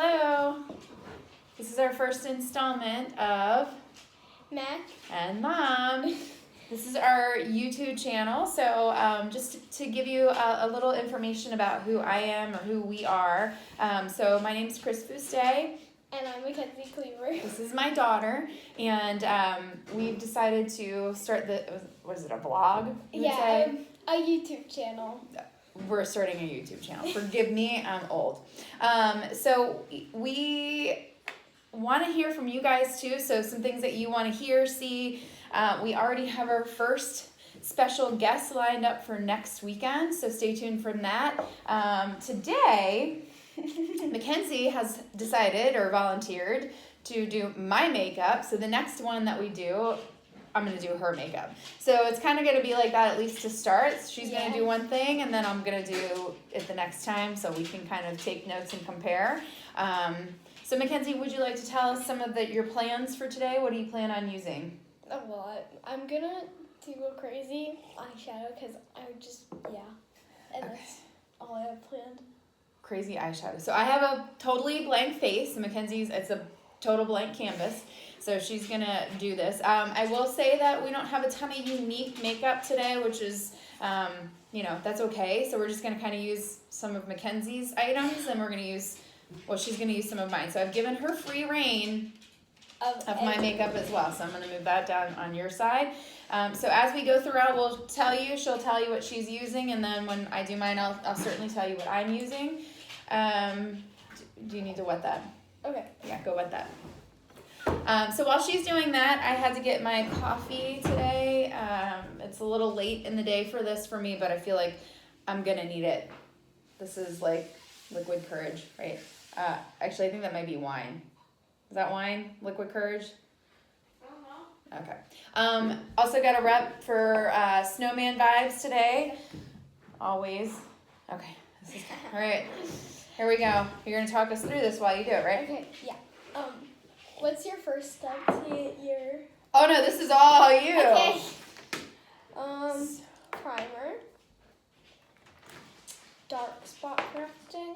Hello. This is our first installment of Mac and Mom. This is our YouTube channel. So just to give you a little information about who I am or who we are. So my name is Chris Fuste. and I'm Mackenzie Cleaver. This is my daughter, and we've decided to start what is it, a vlog? Yeah, a YouTube channel. We're starting a YouTube channel. Forgive me, I'm old. So we want to hear from you guys too. So some things that you want to hear, see. We already have our first special guest lined up for next weekend, so stay tuned for that. Today, Mackenzie has decided or volunteered to do my makeup. So the next one that we do, I'm going to do her makeup. So it's kind of going to be like that, at least to start. She's going to do one thing, and then I'm going to do it the next time, so we can kind of take notes and compare. So Mackenzie, would you like to tell us some of your plans for today? What do you plan on using? A lot. I'm gonna do a crazy eyeshadow because I just, and that's all I have planned. Crazy eyeshadow. So I have a totally blank face. Mackenzie's, it's a total blank canvas. So she's gonna do this. I will say that we don't have a ton of unique makeup today, which is, that's okay. So we're just gonna kind of use some of Mackenzie's items, and she's gonna use some of mine. So I've given her free reign of my makeup as well. So I'm gonna move that down on your side. So as we go throughout, she'll tell you what she's using, and then when I do mine, I'll certainly tell you what I'm using. Do you need to wet that? Okay. Yeah, go wet that. So while she's doing that, I had to get my coffee today. It's a little late in the day for me, but I feel like I'm gonna need it. This is like Liquid Courage, right? Actually, I think that might be wine. Is that wine? Liquid Courage? I don't know. Okay. Also got a rep for snowman vibes today. Always. Okay. All right. Here we go. You're gonna talk us through this while you do it, right? Okay. Yeah. What's your first step to get your? Oh no, this is all you. Okay. Primer. Dark spot correcting.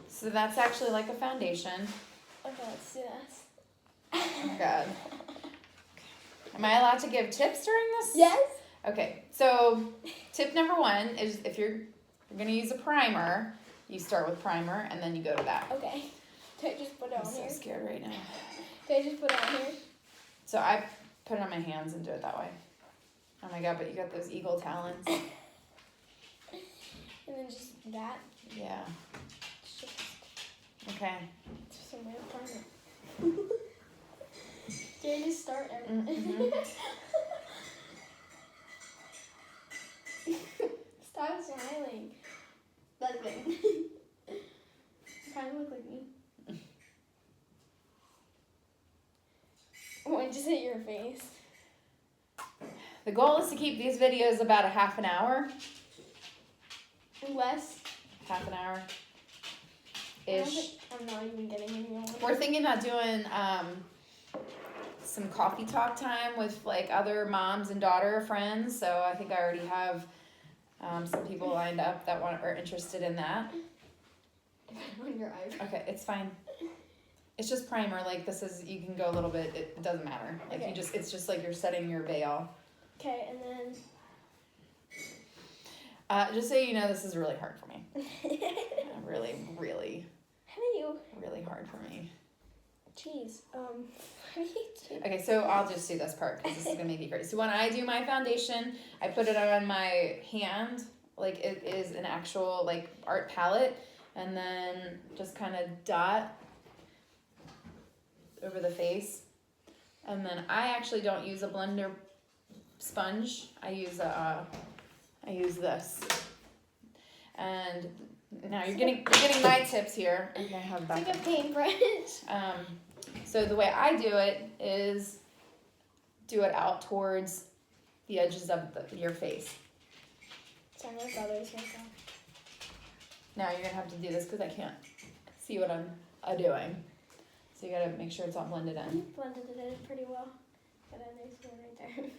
So that's actually like a foundation. Okay, let's do this. Oh my God. Am I allowed to give tips during this? Yes. Okay, so tip number 1 is if you're going to use a primer, you start with primer and then you go to that. Okay. Do I just put it on here? I'm so scared right now. Do I just put it on here? So I put it on my hands and do it that way. Oh my God, but you got those eagle talons. And then just that. Yeah. Just Okay. some real primer. Do I just start everything? Stop smiling. That thing. You kind of look like me. What just hit your face? The goal is to keep these videos about a half an hour. Less. Half an hour. I don't Ish. think I'm not even getting anyone. We're thinking about doing some coffee talk time with like other moms and daughter friends. So I think I already have some people lined up that are interested in that. On your eyebrow. Okay, it's fine. It's just primer. Like this is, you can go a little bit. It doesn't matter. Like Okay. it's just like you're setting your veil. Okay, and then. Just so you know, this is really hard for me. Really, really, How do you? really hard for me. Jeez. How do you do? Okay, so I'll just do this part because this is gonna make it great. So when I do my foundation, I put it on my hand, like it is an actual like art palette, and then just kind of dot over the face. And then I actually don't use a blender sponge. I use this. And now you're getting my tips here. I'm gonna have It's back. like a paintbrush. So the way I do it is do it out towards the edges of your face. Sorry, my brother's myself. Now you're gonna have to do this because I can't see what I'm doing. So you gotta make sure it's all blended in. Blended it in pretty well. Got a nice one right there.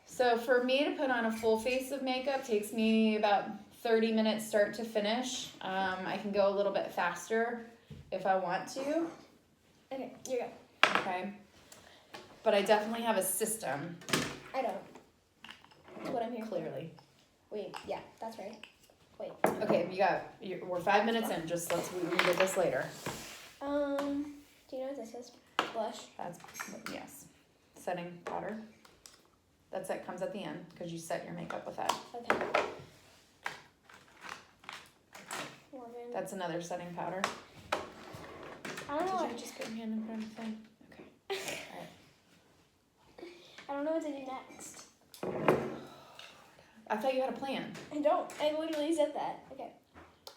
So for me to put on a full face of makeup takes me about 30 minutes start to finish. I can go a little bit faster if I want to. Okay, you're good. Okay. But I definitely have a system. I don't. That's what I'm here for. Clearly. Wait, yeah, that's right. Wait. Okay, we're 5 minutes in. Just we can get this later. Do you know what this is? Blush. That's, yes. Setting powder. That comes at the end because you set your makeup with that. Okay. Morgan. That's another setting powder. I don't know. Did you just put your hand in front of the thing? Okay. I don't know what to do next. I thought you had a plan. I don't. I literally said that. Okay.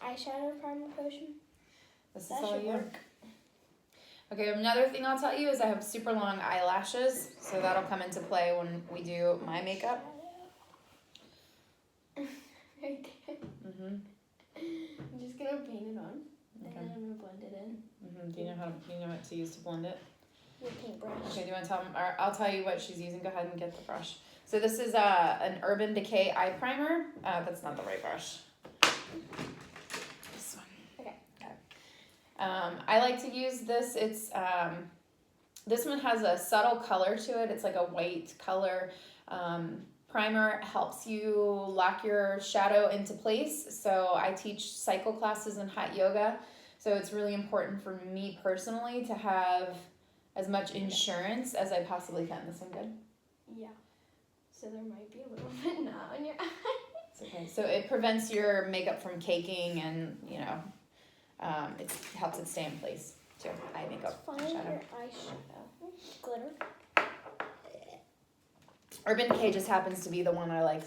Eyeshadow primer potion. This is That all should you. work. Okay, another thing I'll tell you is I have super long eyelashes, so that'll come into play when we do my makeup. Right there. Mhm. I'm just gonna paint it on, Okay. and then I'm gonna blend it in Mhm. Do you know what to use to blend it? with paintbrush. Okay. Do you want to tell them? Or I'll tell you what she's using. Go ahead and get the brush. So this is an Urban Decay eye primer. That's not the right brush. This one. Okay. I like to use this. It's this one has a subtle color to it. It's like a white color. Primer helps you lock your shadow into place. So I teach cycle classes in hot yoga. So it's really important for me personally to have as much insurance as I possibly can. This one good? Yeah. So there might be a little bit now on your eye. It's okay. So it prevents your makeup from caking and, it helps it stay in place too. Eye makeup. Find Shadow. your eyeshadow. Glitter. Urban Decay just happens to be the one I like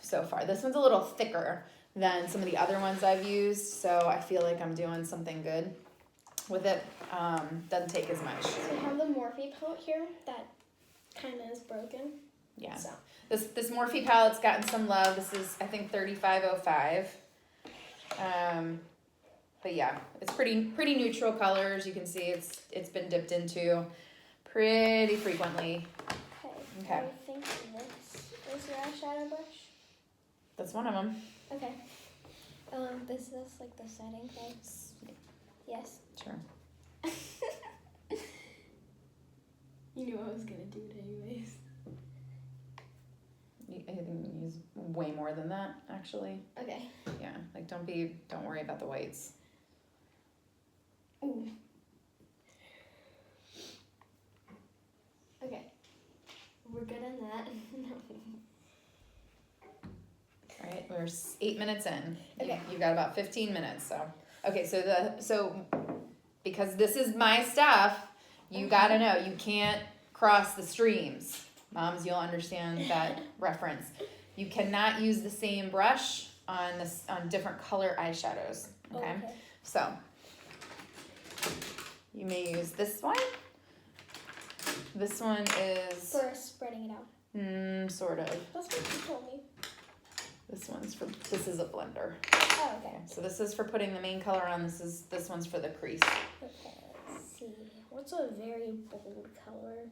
so far. This one's a little thicker than some of the other ones I've used, so I feel like I'm doing something good with it. Doesn't take as much. So we have the Morphe palette here that kind of is broken. Yeah. So This Morphe palette's gotten some love. This is, I think, 3505. But yeah, it's pretty neutral colors. You can see it's been dipped into pretty frequently. okay. Okay. I think this is your eyeshadow brush. That's one of them. Okay. Is this like the setting thing? Yes. Sure. You knew I was gonna do it anyways. I think you use way more than that, actually. Okay. Yeah, like don't worry about the whites. Ooh. Okay. We're good on that. All right, we're 8 minutes in. Okay. You've got about 15 minutes, so. Okay, so because this is my stuff, you gotta know, you can't cross the streams. Moms, you'll understand that reference. You cannot use the same brush on different color eyeshadows, okay? So, you may use this one. This one is, For spreading it out. sort of. That's what you told me. This is a blender. Oh, okay. So this is for putting the main color on. This one's for the crease. Okay, let's see. What's a very bold color?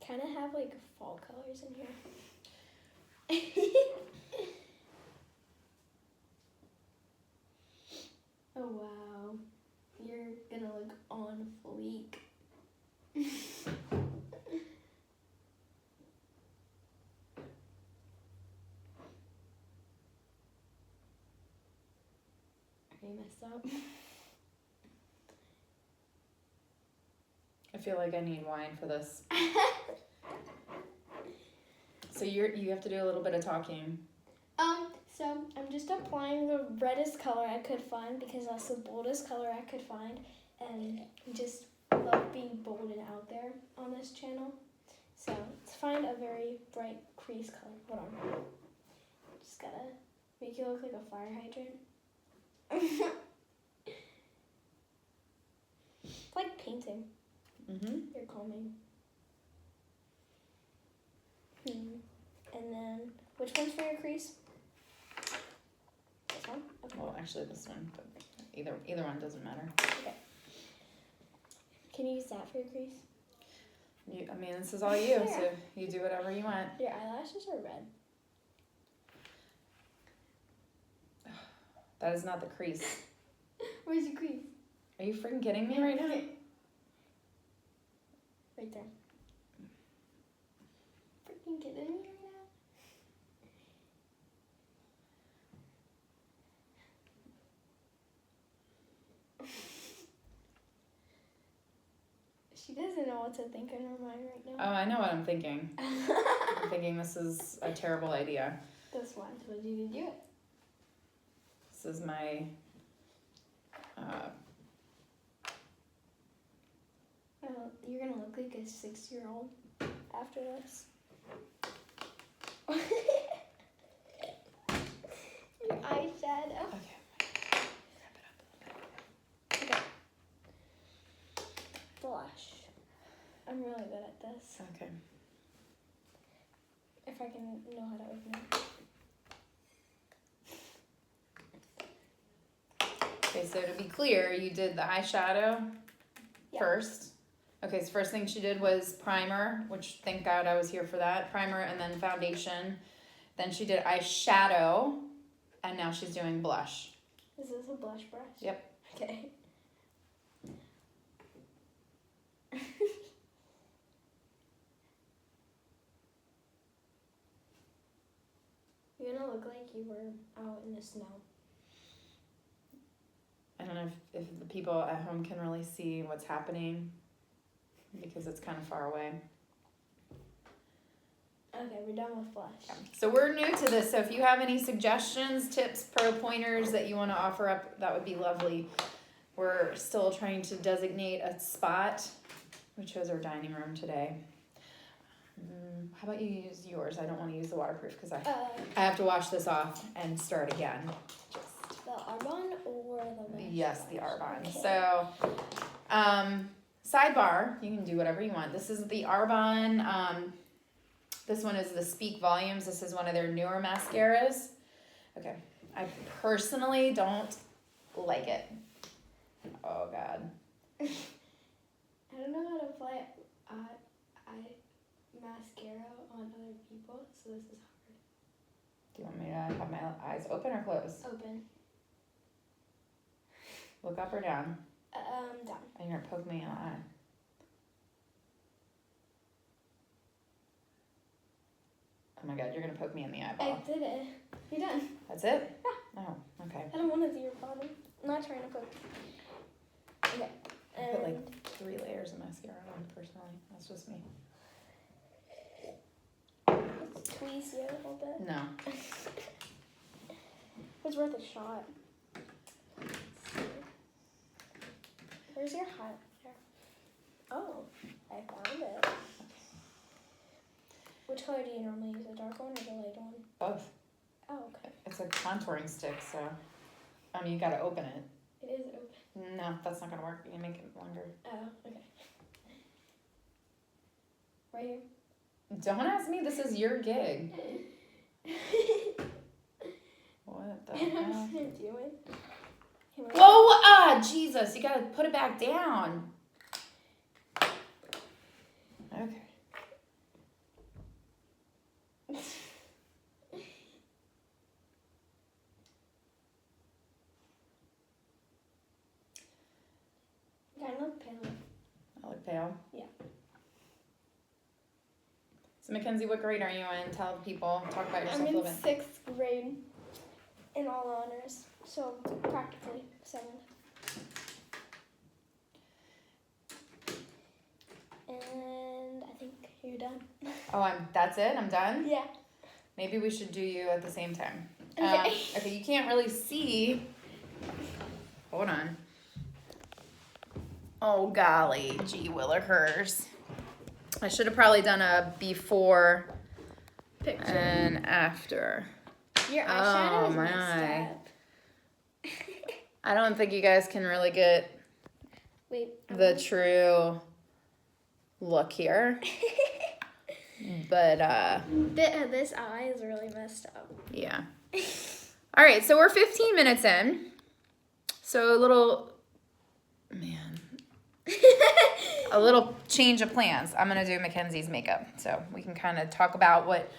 Kind of have like fall colors in here. Oh wow, you're gonna look on fleek. I messed up. I feel like I need wine for this. So you have to do a little bit of talking. So I'm just applying the reddest color I could find because that's the boldest color I could find, and I just love being bold and out there on this channel. So let's find a very bright crease color. Hold on. Just gotta make you look like a fire hydrant. It's like painting. You're calming. And then, which one's for your crease? This one? Okay. Well, actually, this one. But either one doesn't matter. Okay. Can you use that for your crease? This is all you. So you do whatever you want. Your eyelashes are red. That is not the crease. Where's your crease? Are you freaking kidding me right now? Right there. Freaking kidding me right now? She doesn't know what to think in her mind right now. Oh, I know what I'm thinking. I'm thinking this is a terrible idea. That's why I told you to do it. This is my You're gonna look like a 6-year-old after this. Your eyeshadow. okay. Okay. Blush. I'm really good at this. Okay. If I can know how to open it. Okay, so to be clear, you did the eyeshadow Yeah. first. Okay, so first thing she did was primer, which thank God I was here for that. Primer and then foundation. Then she did eyeshadow, and now she's doing blush. Is this a blush brush? Yep. Okay. You're gonna look like you were out in the snow. I don't know if the people at home can really see what's happening because it's kind of far away. Okay, we're done with blush. So we're new to this, so if you have any suggestions, tips, pro pointers that you want to offer up, that would be lovely. We're still trying to designate a spot. We chose our dining room today. How about you use yours? I don't want to use the waterproof because I have to wash this off and start again. The Arbonne or the Mesh? Yes, the Arbonne. Okay. So, sidebar, you can do whatever you want. This is the Arbonne. This one is the Speak Volumes. This is one of their newer mascaras. Okay. I personally don't like it. Oh, God. I don't know how to apply mascara on other people, so this is hard. Do you want me to have my eyes open or closed? Open. Look up or down? Down. And you're going to poke me in the eye. Oh my God, you're going to poke me in the eyeball. I did it. You're done. That's it? Oh, okay. I don't want to do your bottom. I'm not trying to poke. Okay. I put like 3 layers of mascara on personally. That's just me. Let's tweeze you a little bit. No. It's worth a shot. Let's see. Where's your highlighter? Oh, I found it. Which color do you normally use, the dark one or the light one? Both. Oh, okay. It's a contouring stick, so you gotta open it. It is open. No, that's not gonna work. You can make it longer. Oh, okay. Right here. Don't ask me. This is your gig. What the And I'm hell? gonna do it. Whoa! Jesus! You gotta put it back down. Okay. Kind of look pale. I look pale. Yeah. So Mackenzie, what grade are you in? Tell the people. Talk about yourself I'm a in little bit. 6th grade in all honors, so practically 7th. And I think you're done. Oh, that's it? I'm done? Yeah. Maybe we should do you at the same time. Okay. Okay, you can't really see. Hold on. Oh, golly. Gee willikers. I should have probably done a before Picture. and after. Your eyeshadow Oh, is my. messed up. I don't think you guys can really get Wait. the true look here. But, This eye is really messed up. yeah. All right, so we're 15 minutes in. So a little change of plans. I'm going to do Mackenzie's makeup. So we can kind of talk about what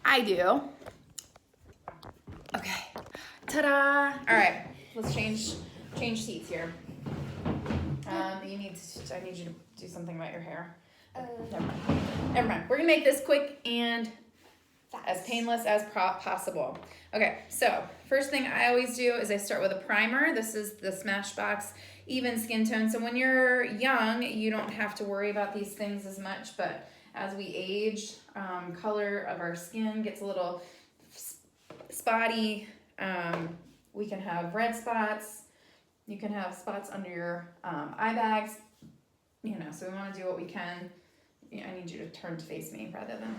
I do. Okay. Ta-da! All right, let's change seats here. I need you to do something about your hair. Never mind. We're gonna make this quick and as painless as possible. Okay, so first thing I always do is I start with a primer. This is the Smashbox Even Skin Tone. So when you're young, you don't have to worry about these things as much, but as we age, color of our skin gets a little spotty. We can have red spots. You can have spots under your eye bags. So we want to do what we can. I need you to turn to face me rather than.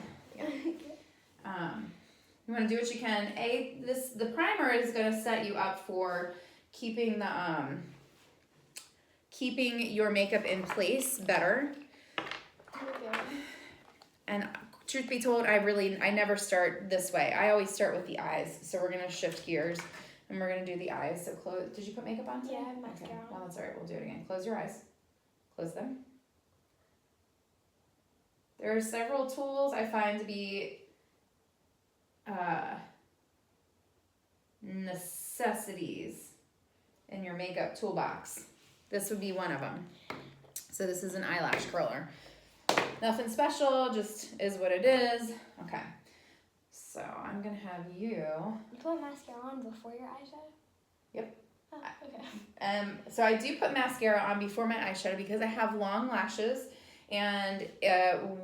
You want to do what you can. The primer is going to set you up for keeping your makeup in place better. And truth be told, I never start this way. I always start with the eyes. So we're going to shift gears and we're going to do the eyes. So did you put makeup on today? Yeah, I have mascara on. Well, that's all right. We'll do it again. Close your eyes. Close them. There are several tools I find to be necessities in your makeup toolbox. This would be one of them. So this is an eyelash curler. Nothing special, just is what it is. Okay. So I'm gonna have you. You put mascara on before your eyeshadow? Yep. Oh, okay. So I do put mascara on before my eyeshadow because I have long lashes. And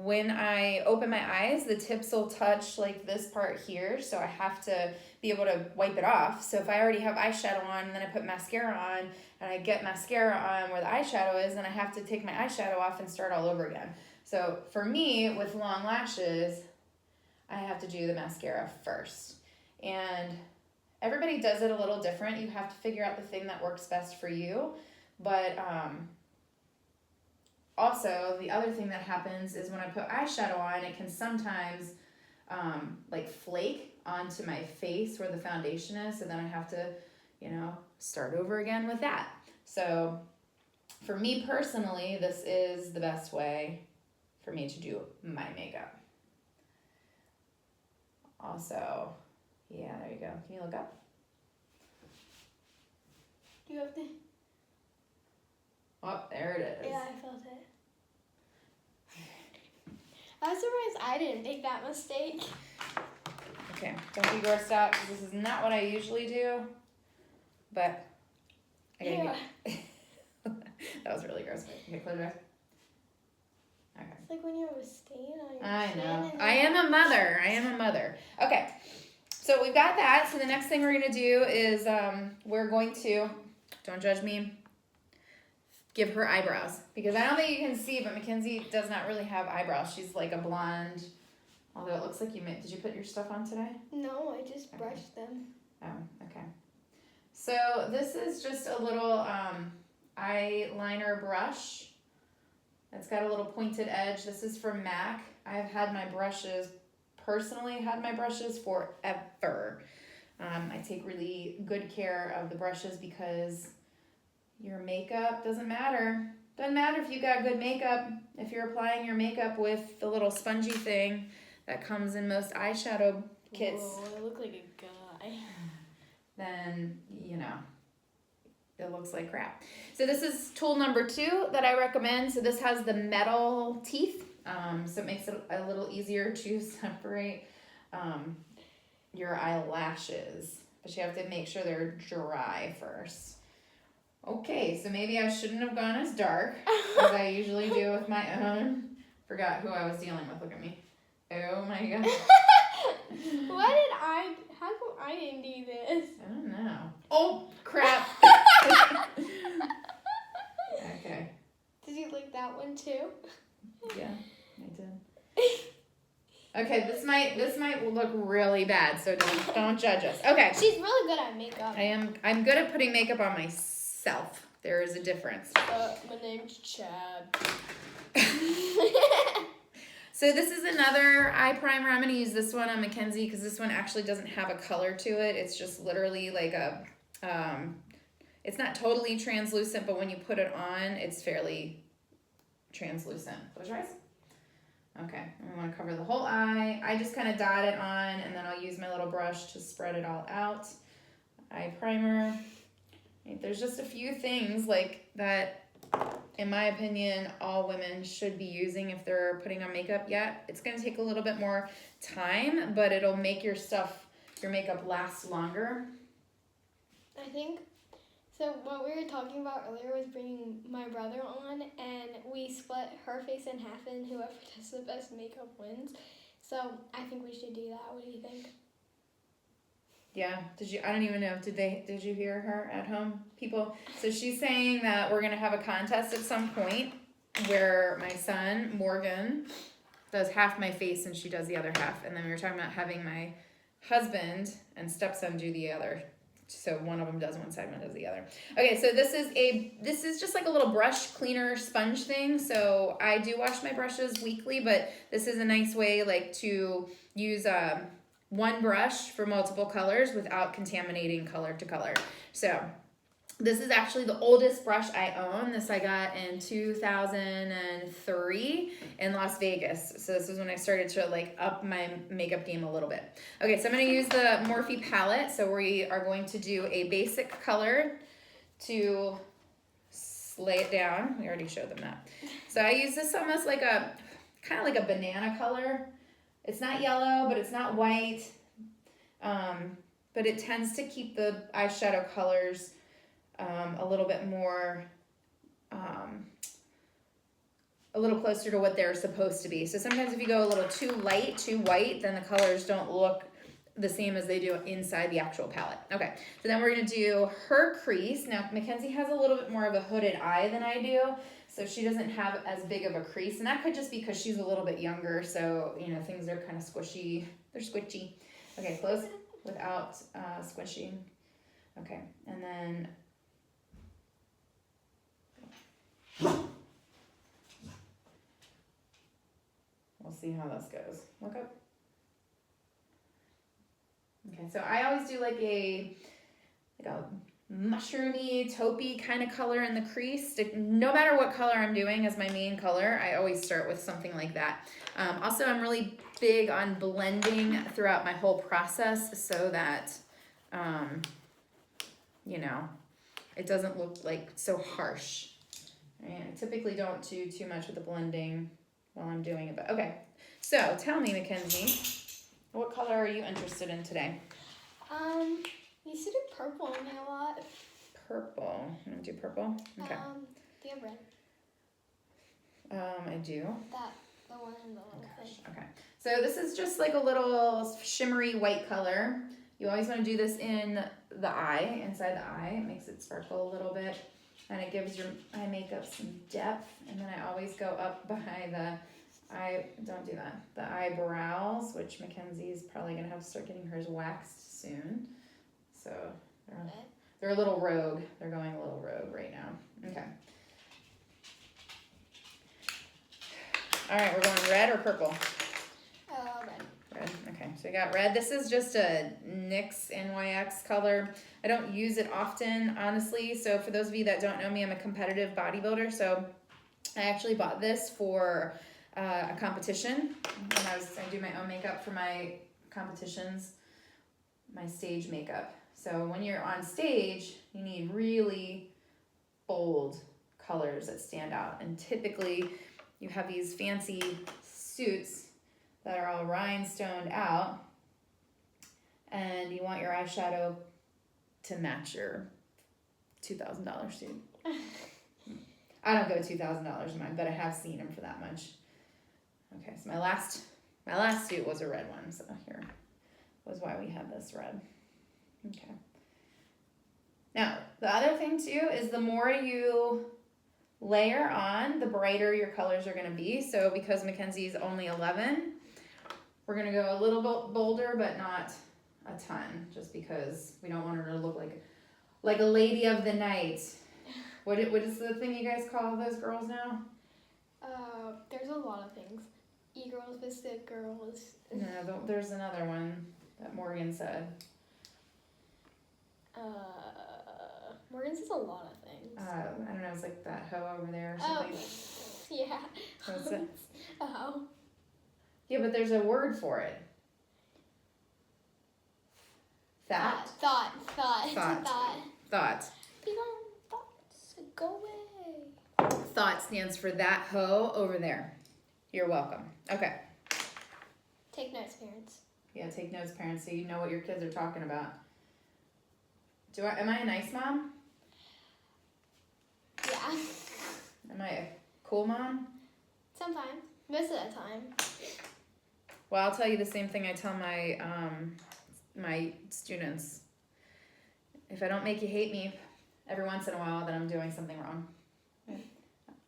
when I open my eyes, the tips will touch like this part here. So I have to be able to wipe it off. So if I already have eyeshadow on and then I put mascara on and I get mascara on where the eyeshadow is, then I have to take my eyeshadow off and start all over again. So for me, with long lashes, I have to do the mascara first. And everybody does it a little different. You have to figure out the thing that works best for you. But also, the other thing that happens is when I put eyeshadow on, it can sometimes flake onto my face where the foundation is. So then I have to, start over again with that. So for me personally, this is the best way for me to do my makeup. Also, yeah, there you go. Can you look up? Do you have to? Oh, there it is. Yeah, I felt it. I was surprised I didn't make that mistake. Okay, don't be grossed out because this is not what I usually do. But I gotta get... That was really gross. Okay, close your eyes. Okay. It's like when you have a stain on your I chin. know. I am a mother. Okay, so we've got that. So the next thing we're gonna do is we're going to, don't judge me, give her eyebrows. Because I don't think you can see, but Mackenzie does not really have eyebrows. She's like a blonde, although it looks like did you put your stuff on today? No, I just brushed them. Oh, okay. So this is just a little eyeliner brush. It's got a little pointed edge. This is from MAC. I've had my brushes, forever. I take really good care of the brushes because your makeup doesn't matter. Doesn't matter if you got good makeup. If you're applying your makeup with the little spongy thing that comes in most eyeshadow kits. Whoa, I look like a guy. Then, it looks like crap. So this is tool number 2 that I recommend. So this has the metal teeth. So it makes it a little easier to separate your eyelashes. But you have to make sure they're dry first. Okay, so maybe I shouldn't have gone as dark as I usually do with my own. Forgot who I was dealing with. Look at me. Oh my God. How come I didn't do this? I don't know. Oh, crap. Okay. Did you like that one too? Yeah, I did. Okay, this might look really bad, so don't judge us. Okay. She's really good at makeup. I'm good at putting makeup on myself. There is a difference. My name's Chad. So this is another eye primer. I'm going to use this one on Mackenzie because this one actually doesn't have a color to it. It's just literally like it's not totally translucent, but when you put it on, it's fairly translucent. Close your eyes. Okay, and we want to cover the whole eye. I just kind of dot it on, and then I'll use my little brush to spread it all out. eye primer. There's just a few things like that, in my opinion, all women should be using if they're putting on makeup yet. It's going to take a little bit more time, but it'll make your makeup last longer. I think, so what we were talking about earlier was bringing my brother on, and we split her face in half, and whoever does the best makeup wins. So I think we should do that. What do you think? Yeah, I don't even know, did you hear her at home, people? So she's saying that we're gonna have a contest at some point where my son, Morgan, does half my face and she does the other half. And then we were talking about having my husband and stepson do the other. So one of them does one side, one does the other. Okay, so this is just like a little brush cleaner sponge thing. So I do wash my brushes weekly, but this is a nice way like to use one brush for multiple colors without contaminating color to color. So this is actually the oldest brush I own. This I got in 2003 in Las Vegas. So this is when I started to like up my makeup game a little bit. Okay, so I'm going to use the Morphe palette. So we are going to do a basic color to lay it down. We already showed them that. So I use this almost like kind of like a banana color. It's not yellow, but it's not white. But it tends to keep the eyeshadow colors a little bit more, a little closer to what they're supposed to be. So sometimes if you go a little too light, too white, then the colors don't look the same as they do inside the actual palette. Okay, so then we're gonna do her crease. Now, Mackenzie has a little bit more of a hooded eye than I do, so she doesn't have as big of a crease, and that could just be because she's a little bit younger, so, you know, things are kind of squishy. They're squishy. Okay, close without squishing. Okay, and then we'll see how this goes. Look up. Okay, so I always do like a mushroomy, taupey kind of color in the crease. No matter what color I'm doing as my main color, I always start with something like that. Also, I'm really big on blending throughout my whole process so that, you know, it doesn't look like so harsh. Right? I typically don't do too much with the blending while I'm doing it, but okay. So tell me, Mackenzie, what color are you interested in today? You used to do purple on me a lot. Purple. I'm gonna do purple. Okay. Do you have red? I do. The one in the little thing. Okay. So this is just like a little shimmery white color. You always want to do this in the eye, inside the eye. It makes it sparkle a little bit, and it gives your eye makeup some depth. And then I always go up by the eye. Don't do that. The eyebrows, which Mackenzie's probably gonna have to start getting hers waxed soon. So they're a little rogue. They're going a little rogue right now. Okay. All right, we're going red or purple? Red. Red. Okay, so we got red. This is just a NYX NYX color. I don't use it often, honestly. So for those of you that don't know me, I'm a competitive bodybuilder. So I actually bought this for a competition. When I do my own makeup for my competitions, my stage makeup. So when you're on stage, you need really bold colors that stand out. And typically you have these fancy suits that are all rhinestoned out, and you want your eyeshadow to match your $2,000 suit. I don't go $2,000 in mine, but I have seen them for that much. Okay, so my last suit was a red one, so here was why we had this red. Okay. Now, the other thing too is the more you layer on, the brighter your colors are going to be. So because Mackenzie's only 11, we're going to go a little bit bolder, but not a ton, just because we don't want her to look like a lady of the night. What is the thing you guys call those girls now? There's a lot of things. E-girls, Visted girls. No, there's another one that Morgan said. Morgan says a lot of things. I don't know, it's like that hoe over there or something. Oh, yeah. What's it? Oh. Yeah, but there's a word for it. That? Thought. Thought. Be gone, thoughts. Go away. Thought stands for that hoe over there. You're welcome. Okay. Take notes, parents. Yeah, take notes, parents, so you know what your kids are talking about. Am I a nice mom? Yeah. Am I a cool mom? Sometimes. Most of the time. Well, I'll tell you the same thing I tell my my students. If I don't make you hate me every once in a while, then I'm doing something wrong.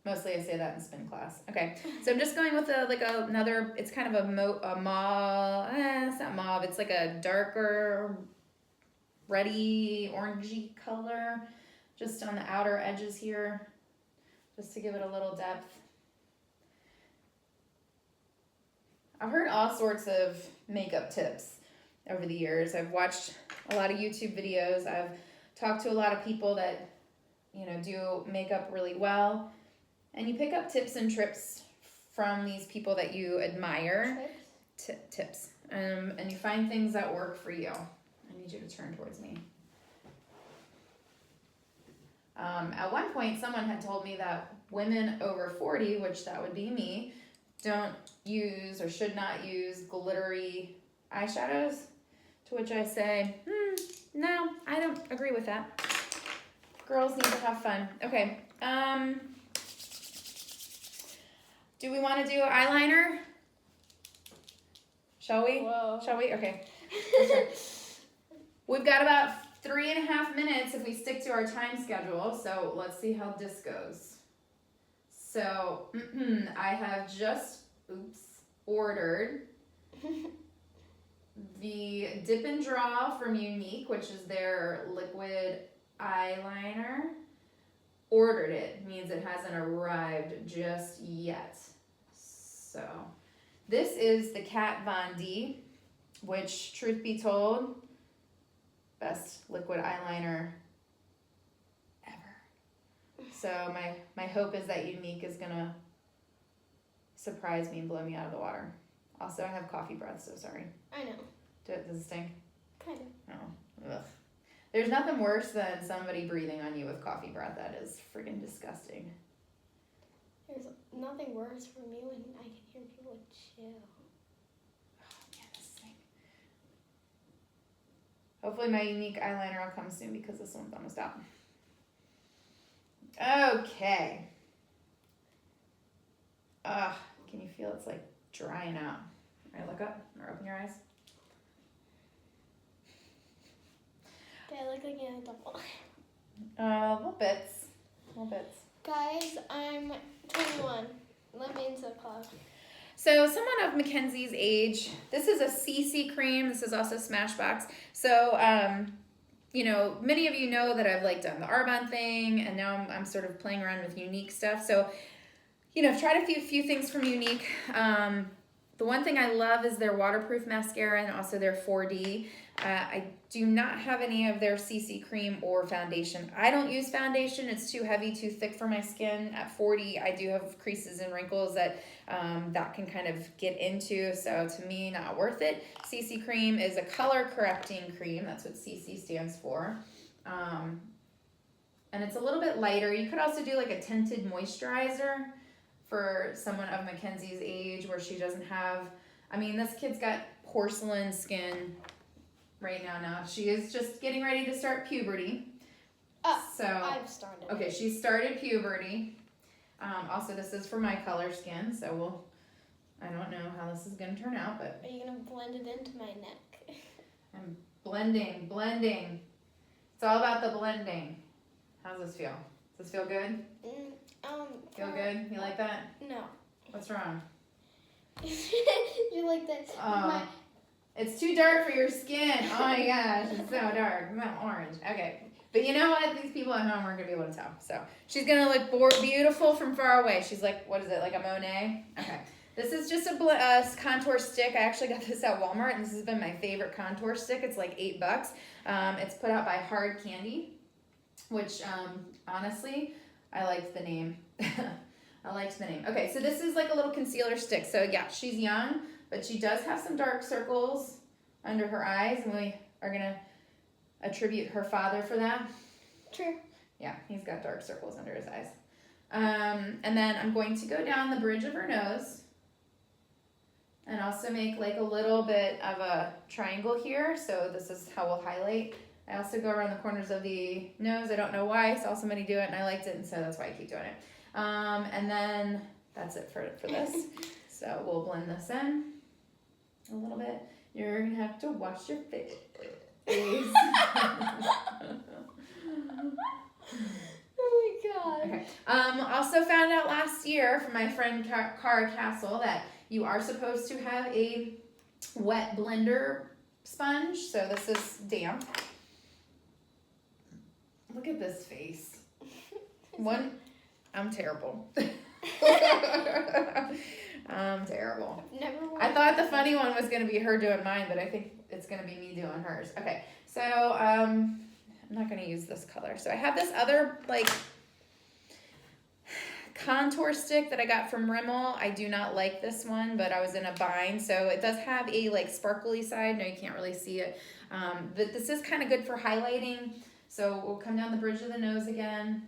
Mostly I say that in spin class. Okay, so I'm just going with another, it's kind of a mauve, it's not mauve, it's like a darker, reddy, orangey color, just on the outer edges here, just to give it a little depth. I've heard all sorts of makeup tips over the years. I've watched a lot of YouTube videos. I've talked to a lot of people that, do makeup really well. And you pick up tips and trips from these people that you admire. Tips. And you find things that work for you. I need you to turn towards me. At one point, someone had told me that women over 40, which that would be me, don't use or should not use glittery eyeshadows. To which I say, no, I don't agree with that. Girls need to have fun. Okay. Do we want to do eyeliner? Shall we? Whoa. Shall we? Okay. We've got about 3.5 minutes if we stick to our time schedule. So let's see how this goes. So I have just, ordered the Dip and Draw from Younique, which is their liquid eyeliner. Ordered it means it hasn't arrived just yet. So this is the Kat Von D, which, truth be told, best liquid eyeliner ever. So my hope is that Younique is gonna surprise me and blow me out of the water. Also, I have coffee breath, so sorry. I know. Does it stink? Kind of. Oh, ugh. There's nothing worse than somebody breathing on you with coffee breath. That is freaking disgusting. There's nothing worse for me when I can hear people chill. Oh, man, this thing. Hopefully my Younique eyeliner will come soon because this one's almost out. Okay. Can you feel it's like drying out? All right, look up or open your eyes. Do I look like an adult? Little bits. Guys, I'm 21. Let me into the club. So someone of Mackenzie's age, this is a CC cream. This is also Smashbox. So, many of you know that I've done the Arbonne thing, and now I'm sort of playing around with Younique stuff. So, I've tried a few things from Younique. The one thing I love is their waterproof mascara and also their 4D. I do not have any of their CC cream or foundation. I don't use foundation. It's too heavy, too thick for my skin. At 40, I do have creases and wrinkles that can kind of get into. So to me, not worth it. CC cream is a color correcting cream. That's what CC stands for. And it's a little bit lighter. You could also do like a tinted moisturizer for someone of Mackenzie's age where she doesn't have, this kid's got porcelain skin right now. She is just getting ready to start puberty. I've started. Okay, she started puberty. Also, this is for my color skin, so I don't know how this is going to turn out, but. Are you going to blend it into my neck? I'm blending. It's all about the blending. How's this feel? Does this feel good? Feel good? You like that? No. What's wrong? You like this? It's too dark for your skin. Oh my gosh, it's so dark. Not orange. Okay. But you know what? These people at home aren't going to be able to tell. So she's going to look beautiful from far away. She's like, what is it, like a Monet? Okay. This is just a contour stick. I actually got this at Walmart, and this has been my favorite contour stick. It's like $8. It's put out by Hard Candy, which honestly, I liked the name. Okay, so this is like a little concealer stick. So yeah, she's young, but she does have some dark circles under her eyes, and we are gonna attribute her father for that. True. Yeah, he's got dark circles under his eyes. And then I'm going to go down the bridge of her nose and also make like a little bit of a triangle here. So this is how we'll highlight. I also go around the corners of the nose. I don't know why. I saw somebody do it and I liked it, and so that's why I keep doing it. And then that's it for this. So we'll blend this in a little bit. You're gonna have to wash your face. Oh my god. Okay. Also found out last year from my friend Cara Castle that you are supposed to have a wet blender sponge. So this is damp. Look at this face. I'm terrible. I'm terrible. Never I thought the funny one was going to be her doing mine, but I think it's going to be me doing hers. Okay, so I'm not going to use this color. So I have this other like contour stick that I got from Rimmel. I do not like this one, but I was in a bind. So it does have a like sparkly side. No, you can't really see it. But this is kind of good for highlighting. So we'll come down the bridge of the nose again.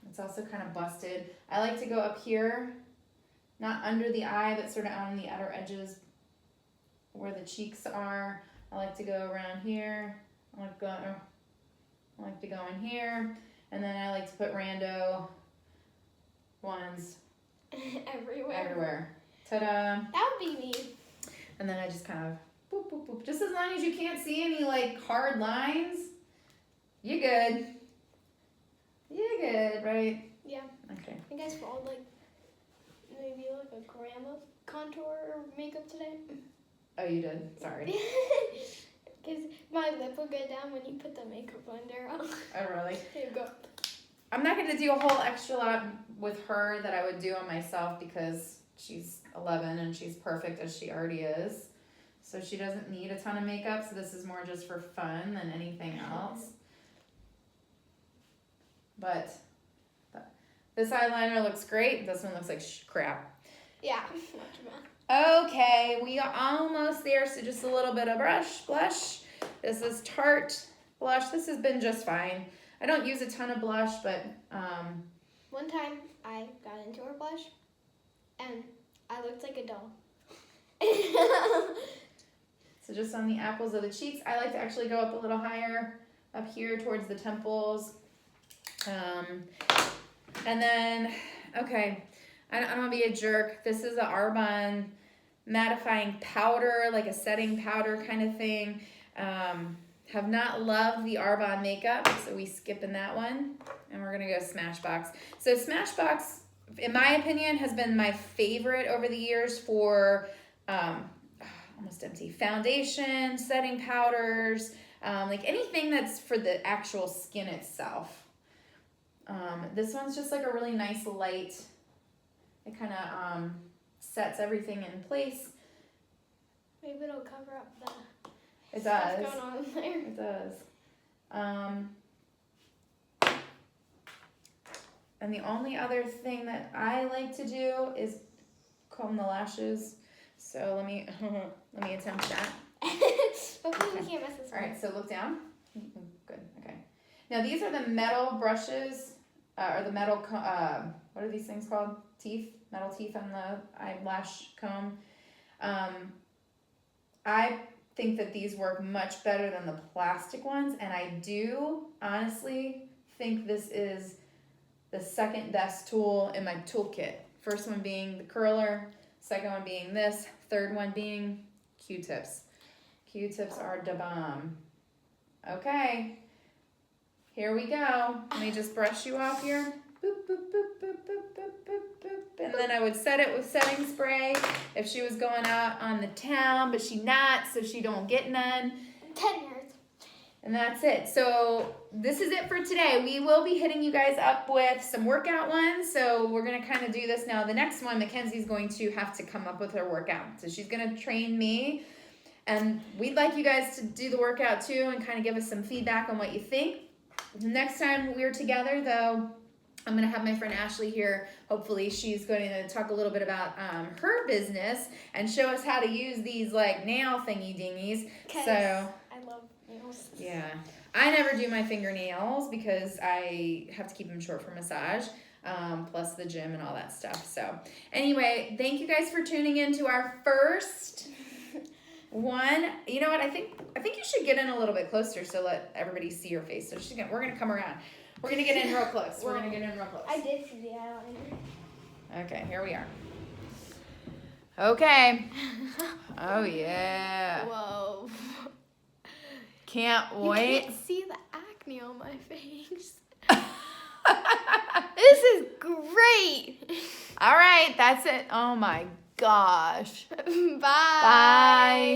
It's also kind of busted. I like to go up here, not under the eye, but sort of on the outer edges where the cheeks are. I like to go around here. I like to go in here. And then I like to put rando ones everywhere. Ta-da. That would be me. And then I just kind of boop, boop, boop. Just as long as you can't see any like hard lines, you're good. You're good, right? Yeah. Okay. I guys followed like maybe like a gram of contour or makeup today. Oh, you did? Sorry. Because my lip will go down when you put the makeup blender on. Oh, really? There you go. I'm not going to do a whole extra lot with her that I would do on myself because she's 11 and she's perfect as she already is. So she doesn't need a ton of makeup. So this is more just for fun than anything else. But this eyeliner looks great. This one looks like crap. Yeah. Not bad. Okay, we are almost there. So just a little bit of blush. This is Tarte blush. This has been just fine. I don't use a ton of blush, but One time I got into her blush and I looked like a doll. so just on the apples of the cheeks. I like to actually go up a little higher up here towards the temples. And then, okay, I don't want to be a jerk. This is a Arbonne mattifying powder, like a setting powder kind of thing. Have not loved the Arbonne makeup, so we skip in that one. And we're going to go Smashbox. So Smashbox, in my opinion, has been my favorite over the years for almost empty foundation, setting powders, like anything that's for the actual skin itself. This one's just like a really nice light. It kind of sets everything in place. Maybe it'll cover up the It stuff does. going on there. It does. And the only other thing that I like to do is comb the lashes. So let me attempt that. Hopefully we can't mess this up. All right, so look down. Good. Okay. Now these are the metal brushes, or the metal. What are these things called? Teeth. Metal teeth on the eyelash comb. I think that these work much better than the plastic ones, and I do honestly think this is the second best tool in my toolkit. First one being the curler, second one being this, third one being Q-tips. Q-tips are da bomb. Okay, here we go. Let me just brush you off here. Boop, boop, boop, boop, boop, boop, boop, boop. And then I would set it with setting spray if she was going out on the town, but she not, so she don't get none. 10 years. And that's it. So this is it for today. We will be hitting you guys up with some workout ones. So we're going to kind of do this now. The next one, Mackenzie's going to have to come up with her workout. So she's going to train me. And we'd like you guys to do the workout too and kind of give us some feedback on what you think. Next time we're together, though, I'm going to have my friend Ashley here. Hopefully she's going to talk a little bit about her business and show us how to use these like nail thingy dingies. So So I love nails. Yeah. I never do my fingernails because I have to keep them short for massage, plus the gym and all that stuff. So anyway, thank you guys for tuning in to our first one. You know what? I think you should get in a little bit closer so let everybody see your face. So we're gonna come around. We're gonna get in real close. We're gonna get in real close. I did see the eyeliner. Okay, here we are. Okay. Oh yeah. Whoa. Can't You wait. can't see the acne on my face. This is great. All right, that's it. Oh my gosh. Bye. Bye.